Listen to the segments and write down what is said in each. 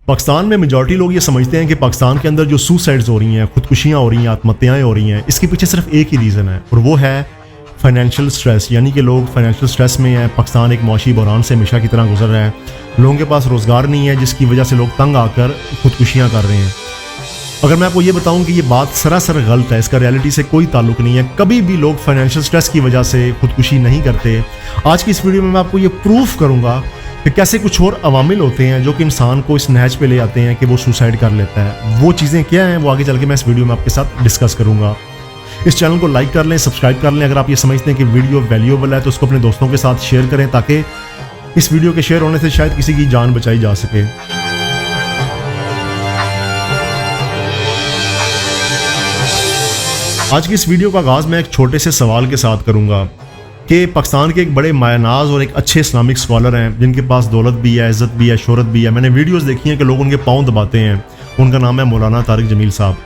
पाकिस्तान में मेजॉरिटी लोग ये समझते हैं कि पाकिस्तान के अंदर जो सुसाइड्स हो रही हैं, खुदकुशियाँ हो रही हैं, आत्महत्याएं हो रही हैं, इसके पीछे सिर्फ एक ही रीज़न है और वो है फाइनेंशियल स्ट्रेस। यानी कि लोग फाइनेंशियल स्ट्रेस में हैं। पाकिस्तान एक मौशी बहरान से हमेशा की तरह गुजर रहा है। लोगों के पास रोज़गार नहीं है, जिसकी वजह से लोग तंग आकर खुदकुशियाँ कर रहे हैं। अगर मैं आपको ये बताऊं कि ये बात सरासर गलत है, इसका रियलिटी से कोई ताल्लुक नहीं है। कभी भी लोग फाइनेंशियल स्ट्रेस की वजह से खुदकुशी नहीं करते। आज की इस वीडियो में मैं आपको ये प्रूफ करूंगा कि कैसे कुछ और अवामिल होते हैं जो कि इंसान को इस नहज पे ले आते हैं कि वो सुसाइड कर लेता है। वो चीज़ें क्या हैं वो आगे चल के मैं इस वीडियो में आपके साथ डिस्कस करूंगा। इस चैनल को लाइक कर लें, सब्सक्राइब कर लें। अगर आप ये समझते हैं कि वीडियो वैल्यूएबल है तो उसको अपने दोस्तों के साथ शेयर करें ताकि इस वीडियो के शेयर होने से शायद किसी की जान बचाई जा सके। आज की इस वीडियो का आगाज़ मैं एक छोटे से सवाल के साथ करूंगा कि पाकिस्तान के एक बड़े मायनाज और एक अच्छे इस्लामिक स्कॉलर हैं जिनके पास दौलत भी है, इज़्ज़त भी है, शोहरत भी है। मैंने वीडियोस देखी हैं कि लोग उनके पाँव दबाते हैं। उनका नाम है मौलाना तारिक जमील साहब।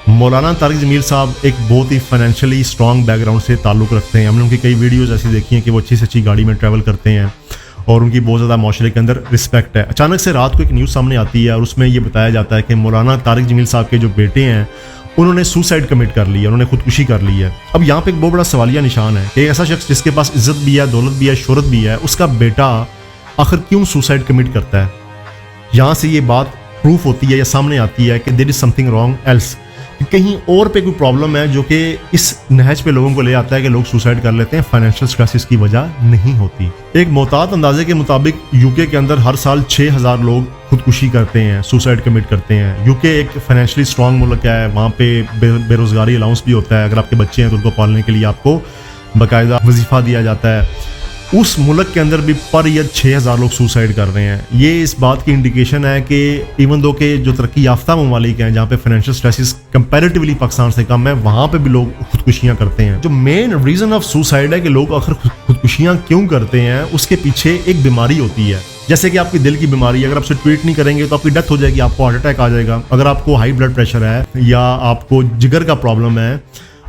मौलाना तारिक जमील साहब एक बहुत ही फाइनेंशियली स्ट्रॉन्ग बैकग्राउंड से ताल्लुक़ रखते हैं। हमने उनकी कई वीडियोज़ ऐसी देखी हैं कि वो अच्छी से अच्छी गाड़ी में ट्रैवल करते हैं और उनकी बहुत ज़्यादा माशरे के अंदर रिस्पेक्ट है। अचानक से रात को एक न्यूज़ सामने आती है और उसमें ये बताया जाता है कि मौलाना तारिक जमील साहब के जो बेटे हैं उन्होंने सुसाइड कमिट कर लिया, उन्होंने खुदकुशी कर ली है। अब यहाँ पे एक बहुत बड़ा सवालिया निशान है कि एक ऐसा शख्स जिसके पास इज्जत भी है, दौलत भी है, शोहरत भी है, उसका बेटा आखिर क्यों सुसाइड कमिट करता है। यहाँ से ये बात प्रूफ होती है या सामने आती है कि there is something wrong else, कहीं और पे कोई प्रॉब्लम है जो कि इस नहज पे लोगों को ले आता है कि लोग सुसाइड कर लेते हैं। फाइनेंशियल स्ट्रेस की वजह नहीं होती। एक मोहतात अंदाजे के मुताबिक यूके के अंदर हर साल 6000 लोग खुदकुशी करते हैं, सुसाइड कमिट करते हैं। यूके एक फाइनेंशियली स्ट्रॉन्ग मुल्क है, वहाँ पे बेरोजगारी अलाउंस भी होता है। अगर आपके बच्चे हैं तो उनको पालने के लिए आपको बाकायदा वजीफा दिया जाता है। उस मुल्क के अंदर भी पर ईयर 6000 लोग सुसाइड कर रहे हैं। ये इस बात की इंडिकेशन है कि इवन दो के जो तरक्की याफ्ता ममालिक हैं जहाँ पे फाइनेंशियल स्ट्रेसेस कंपैरेटिवली पाकिस्तान से कम है, वहाँ पे भी लोग खुदकुशियाँ करते हैं। जो मेन रीज़न ऑफ सुसाइड है कि लोग आखिर खुदकुशियाँ क्यों करते हैं, उसके पीछे एक बीमारी होती है। जैसे कि आपकी दिल की बीमारी, अगर आप उसे ट्रीट नहीं करेंगे तो आपकी डेथ हो जाएगी, आपको हार्ट अटैक आ जाएगा। अगर आपको हाई ब्लड प्रेशर है या आपको जिगर का प्रॉब्लम है,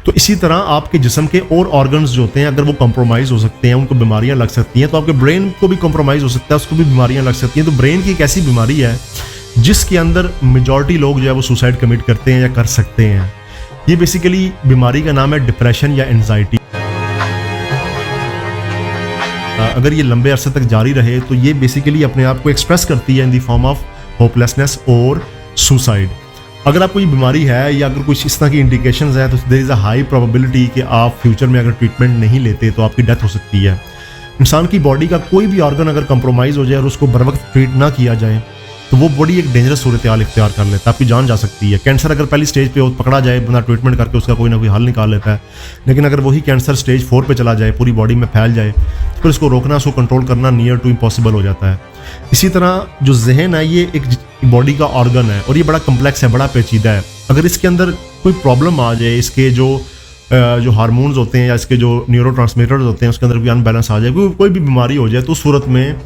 तो इसी तरह आपके जिस्म के और ऑर्गन्स जो होते हैं अगर वो कॉम्प्रोमाइज़ हो सकते हैं, उनको बीमारियां लग सकती हैं। तो आपके ब्रेन को भी कॉम्प्रोमाइज़ हो सकता है, उसको भी बीमारियां लग सकती हैं। तो ब्रेन की एक ऐसी बीमारी है जिसके अंदर मेजॉरिटी लोग जो है वो सुसाइड कमिट करते हैं या कर सकते हैं। ये बेसिकली बीमारी का नाम है डिप्रेशन या एंजाइटी। अगर ये लंबे अरसे तक जारी रहे तो ये बेसिकली अपने आप को एक्सप्रेस करती है in the form of hopelessness और सुसाइड। अगर आपको ये बीमारी है या अगर कुछ इस तरह की इंडिकेशंस है तो there is a high probability कि आप फ्यूचर में अगर ट्रीटमेंट नहीं लेते तो आपकी डेथ हो सकती है। इंसान की बॉडी का कोई भी ऑर्गन अगर कंप्रोमाइज़ हो जाए और उसको बर वक्त ट्रीट ना किया जाए तो वो बॉडी एक डेंजरस सूरत-ए-हाल इख्तियार कर लेता है, आपकी जान जा सकती है। कैंसर अगर पहली स्टेज पे हो पकड़ा जाए, बंदा ट्रीटमेंट करके उसका कोई ना कोई हल निकाल लेता है। लेकिन अगर वही कैंसर स्टेज 4 पे चला जाए, पूरी बॉडी में फैल जाए, फिर उसको रोकना, उसको कंट्रोल करना नियर टू इम्पॉसिबल हो जाता है। इसी तरह जो जहन है ये एक बॉडी का ऑर्गन है और ये बड़ा कम्प्लेक्स है, बड़ा पेचीदा है। अगर इसके अंदर कोई प्रॉब्लम आ जाए, इसके जो हार्मोन्स होते हैं या इसके जो न्यूरोट्रांसमीटर्स होते हैं उसके अंदर कोई अनबैलेंस आ जाए, कोई भी बीमारी हो जाए, तो उस सूरत में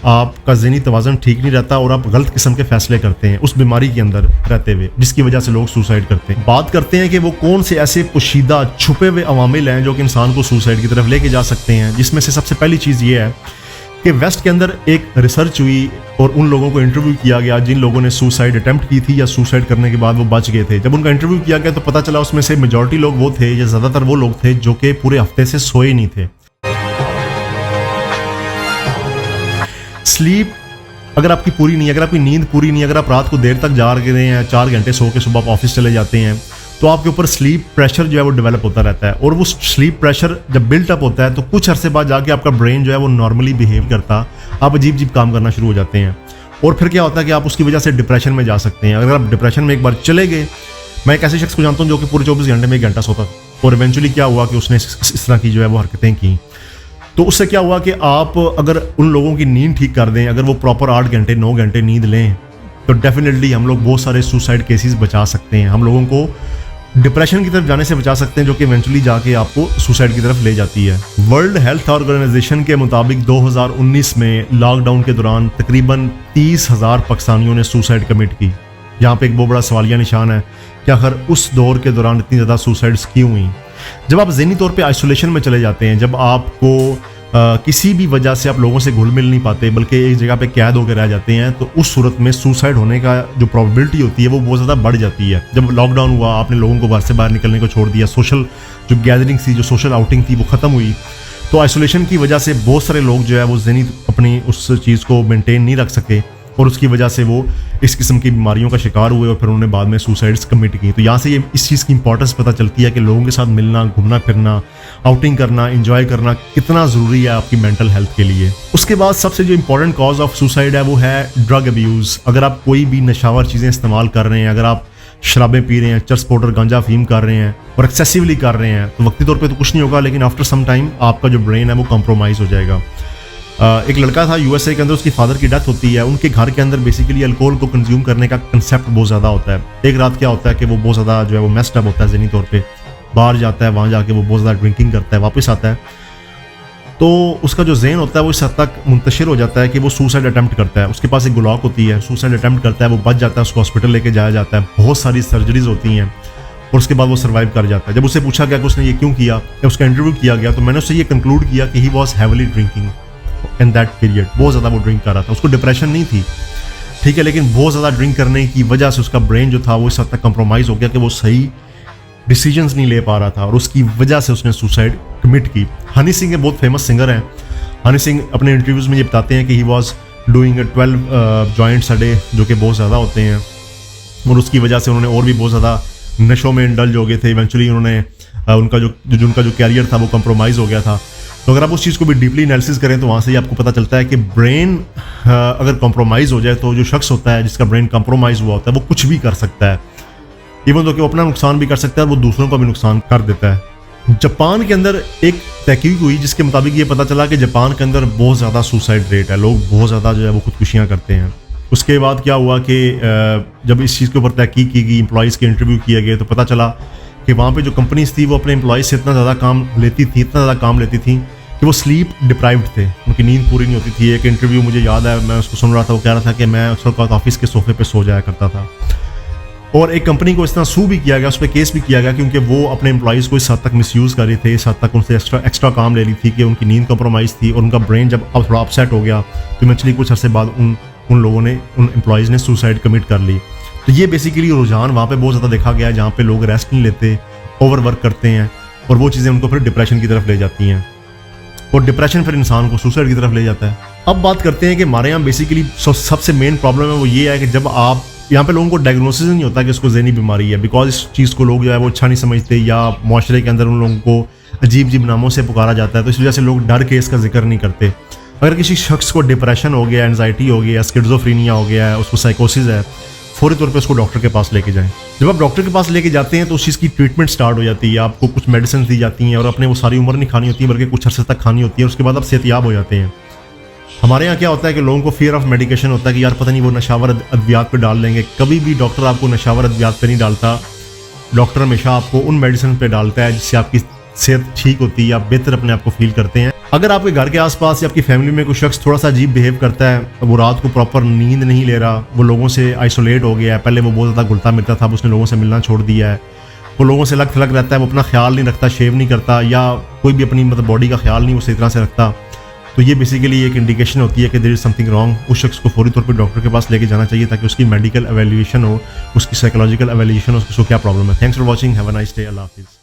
आपका ज़हनी तवाज़ुन ठीक नहीं रहता और आप गलत किस्म के फैसले करते हैं उस बीमारी के अंदर रहते हुए, जिसकी वजह से लोग सुसाइड करते हैं। बात करते हैं कि वो कौन से ऐसे पोशीदा छुपे हुए अवामिल हैं जो कि इंसान को सुसाइड की तरफ लेके जा सकते हैं, जिसमें से सबसे पहली चीज़ ये है कि वेस्ट के अंदर एक रिसर्च हुई और उन लोगों को इंटरव्यू किया गया जिन लोगों ने सुसाइड अटेम्प्ट की थी या सुसाइड करने के बाद वो बच गए थे। जब उनका इंटरव्यू किया गया तो पता चला उसमें से मेजॉरिटी लोग वो थे या ज़्यादातर वो लोग थे जो कि पूरे हफ्ते से सोए नहीं थे। स्लीप अगर आपकी पूरी नहीं, अगर आपकी नींद पूरी नहीं, अगर आप रात को देर तक जाग रहे हैं, 4 घंटे सो के सुबह आप ऑफिस चले जाते हैं, तो आपके ऊपर स्लीप प्रेशर जो है वो डेवलप होता रहता है। और वो स्लीप प्रेशर जब बिल्ट अप होता है तो कुछ अरसे बाद जाके आपका ब्रेन जो है वो नॉर्मली बिहेव करता, आप अजीब अजीब काम करना शुरू हो जाते हैं। और फिर क्या होता है कि आप उसकी वजह से डिप्रेशन में जा सकते हैं। अगर आप डिप्रेशन में एक बार चले गए, मैं एक ऐसे शख्स को जानता हूँ जो कि पूरे 24 घंटे में 1 घंटा सोता और इवेंचुअली क्या हुआ कि उसने इस तरह की जो है वो हरकतें की। तो उससे क्या हुआ कि आप अगर उन लोगों की नींद ठीक कर दें, अगर वो प्रॉपर 8 घंटे 9 घंटे नींद लें, तो डेफिनेटली हम लोग बहुत सारे सुसाइड केसेस बचा सकते हैं। हम लोगों को डिप्रेशन की तरफ जाने से बचा सकते हैं जो कि इवेंचुअली जाके आपको सुसाइड की तरफ ले जाती है। वर्ल्ड हेल्थ ऑर्गेनाइजेशन के मुताबिक 2019 में लॉकडाउन के दौरान तकरीबन 30,000 पाकिस्तानियों ने सुसाइड कमिट की। यहाँ पे एक बहुत बड़ा सवालिया निशान है कि आखिर उस दौर के दौरान इतनी ज़्यादा सुसाइड्स क्यों हुई। जब आप ज़हनी तौर पे आइसोलेशन में चले जाते हैं, जब आपको किसी भी वजह से आप लोगों से घुल मिल नहीं पाते बल्कि एक जगह पे कैद होकर रह जाते हैं, तो उस सूरत में सुसाइड होने का जो प्रोबेबिलिटी होती है वो बहुत ज़्यादा बढ़ जाती है। जब लॉकडाउन हुआ, आपने लोगों को घर से बाहर निकलने को छोड़ दिया, सोशल जो गैदरिंग थी, जो सोशल आउटिंग थी वो ख़त्म हुई, तो आइसोलेशन की वजह से बहुत सारे लोग जो है वो ज़हनी अपनी उस चीज़ को मेंटेन नहीं रख सके और उसकी वजह से वो इस किस्म की बीमारियों का शिकार हुए और फिर उन्होंने बाद में सुसाइड्स कमिट की। तो यहाँ से ये इस चीज़ की इंपॉर्टेंस पता चलती है कि लोगों के साथ मिलना, घूमना फिरना, आउटिंग करना, इंजॉय करना कितना ज़रूरी है आपकी मेंटल हेल्थ के लिए। उसके बाद सबसे जो इंपॉर्टेंट कॉज ऑफ सुसाइड है वो है ड्रग अब्यूज़। अगर आप कोई भी नशावर चीज़ें इस्तेमाल कर रहे हैं, अगर आप शराबें पी रहे हैं, चरस पाउडर, गांजा, अफीम कर रहे हैं और एक्सेसिवली कर रहे हैं, तो वक्ती तौर पे तो कुछ नहीं होगा, लेकिन आफ्टर सम टाइम आपका जो ब्रेन है वो कॉम्प्रोमाइज़ हो जाएगा। एक लड़का था यूएसए के अंदर, उसकी फादर की डेथ होती है। उनके घर के अंदर बेसिकली अल्कोहल को कंज्यूम करने का कंसेप्ट बहुत ज़्यादा होता है। एक रात क्या होता है कि वो बहुत ज़्यादा जो है वो मेस्ड अप होता है ज़हनी तौर पे, बाहर जाता है, वहाँ जाके वो बहुत ज़्यादा ड्रिंकिंग करता है, वापस आता है तो उसका जो ज़हन होता है वो इस हद तक मुंतशिर हो जाता है कि वो सुसाइड अटैम्प्ट करता है। उसके पास एक गुलाक होती है, सुसाइड अटैम्प्ट करता है, वो बच जाता है, उसको हॉस्पिटल लेके जाया जाता है, बहुत सारी सर्जरीज होती हैं और उसके बाद वो सर्वाइव कर जाता है। जब उससे पूछा गया कि उसने ये क्यों किया, जब उसका इंटरव्यू किया गया, तो मैंने उससे ये कंक्लूड किया कि he was heavily drinking in that period. बहुत ज़्यादा वो ड्रिंक कर रहा था, उसको डिप्रेशन नहीं थी, ठीक है, लेकिन बहुत ज़्यादा ड्रिंक करने की वजह से उसका ब्रेन जो था वो इस हद तक कंप्रोमाइज़ हो गया कि वो सही डिसीजंस नहीं ले पा रहा था और उसकी वजह से उसने सुसाइड कमिट की। हनी सिंह बहुत फेमस सिंगर हैं। हनी सिंह अपने इंटरव्यूज़ में ये बताते हैं कि he was doing 12 joints a day, जो कि बहुत ज़्यादा होते हैं, और उसकी वजह से उन्होंने और भी बहुत ज़्यादा नशों में इंडल्ज हो गए थे। इवेंचुअली उन्होंने उनका जो कैरियर था वो कंप्रोमाइज़ हो गया था। तो अगर आप उस चीज़ को भी डीपली एनालिसिस करें तो वहाँ से ही आपको पता चलता है कि ब्रेन अगर कॉम्प्रोमाइज़ हो जाए तो जो शख्स होता है जिसका ब्रेन कॉम्प्रोमाइज़ हुआ होता है वो कुछ भी कर सकता है, इवन तो कि वो अपना नुकसान भी कर सकता है और वो दूसरों का भी नुकसान कर देता है। जापान के अंदर एक तहकीक हुई जिसके मुताबिक ये पता चला कि जापान के अंदर बहुत ज़्यादा सुसाइड रेट है, लोग बहुत ज़्यादा जो है वो खुदकुशियाँ करते हैं। उसके बाद क्या हुआ कि जब इस चीज़ के ऊपर तहकीक की गई, एम्प्लॉयज़ के इंटरव्यू किए गए, तो पता चला कि वहाँ पे जो कंपनीज थी वो अपने एम्प्लॉयज़ से इतना ज़्यादा काम लेती थी कि वो स्लीप डिप्राइव्ड थे, उनकी नींद पूरी नहीं होती थी। एक इंटरव्यू मुझे याद है, मैं उसको सुन रहा था, वो कह रहा था कि मैं उस वक्त ऑफिस के सोफे पे सो जाया करता था। और एक कंपनी को इस तरह सू भी किया गया, उस पर केस भी किया गया क्योंकि वो अपने एम्प्लॉयज़ को इस हद तक मिसयूज़ कर रहे थे, इस हद तक उनसे एक्स्ट्रा काम ले ली थी कि उनकी नींद कॉम्प्रोमाइज़ थी और उनका ब्रेन जब अब थोड़ा अपसेट हो गया तो इवेंचुअली कुछ अर्से बाद उन लोगों ने, उन एम्प्लॉयज़ ने सुसाइड कमिट कर ली। तो ये बेसिकली रुझान वहाँ पे बहुत ज़्यादा देखा गया है, जहाँ पे लोग रेस्ट नहीं लेते, ओवर वर्क करते हैं और वो चीज़ें उनको फिर डिप्रेशन की तरफ ले जाती हैं और डिप्रेशन फिर इंसान को सुसाइड की तरफ ले जाता है। अब बात करते हैं कि हमारे यहाँ बेसिकली सबसे मेन प्रॉब्लम है वो ये है कि जब आप यहाँ पे लोगों को डायग्नोसिस नहीं होता कि इसको ज़हनी बीमारी है, बिकॉज इस चीज़ को लोग जो है वो अच्छा नहीं समझते या माशरे के अंदर उन लोगों को अजीब नामों से पुकारा जाता है, तो इस वजह से लोग डर के इसका जिक्र नहीं करते। अगर किसी शख्स को डिप्रेशन हो गया, एंजाइटी हो गया, स्किज़ोफ्रेनिया हो गया है, उसको साइकोसिस है, फौरी तौर पे उसको डॉक्टर के पास लेके जाएं। जब आप डॉक्टर के पास लेके जाते हैं तो उस चीज़ की ट्रीटमेंट स्टार्ट हो जाती है, आपको कुछ मेडिसिन दी जाती हैं और अपने वो सारी उम्र नहीं खानी होती है बल्कि कुछ अर्से तक खानी होती है, उसके बाद आप सेहतियाब हो जाते हैं। हमारे यहाँ क्या होता है कि लोगों को फियर ऑफ मेडिकेशन होता है कि यार पता नहीं वो नशावर अद्वियात पे डाल लेंगे। कभी भी डॉक्टर आपको नशावर अद्वियात पे नहीं डालता, डॉक्टर हमेशा आपको उन मेडिसिन पे डालता है जिससे आपकी सेहत ठीक होती है, आप बेहतर अपने आप को फील करते हैं। अगर आपके घर के आसपास या आपकी फैमिली में कोई शख्स थोड़ा सा अजीब बिहेव करता है, वो रात को प्रॉपर नींद नहीं ले रहा, वो लोगों से आइसोलेट हो गया है, पहले वो बहुत ज़्यादा घुलता मिलता था, उसने लोगों से मिलना छोड़ दिया है, वो लोगों से अलग थलग रहता है, वो अपना ख्याल नहीं रखता, शेव नहीं करता या कोई भी अपनी मतलब बॉडी का ख्याल नहीं उसी तरह से रखता, तो ये बेसिकली एक इंडिकेशन होती है कि देयर इज समथिंग रॉन्ग। उस शख्स को फौरी तौर पे डॉक्टर के पास लेके जाना चाहिए ताकि उसकी मेडिकल एवेल्यूएशन हो, उसकी साइकोलॉजिकल एवेल्यूएशन हो, उसको क्या प्रॉब्लम है। Thanks for watching, have a nice day, अल्लाह हाफिज़।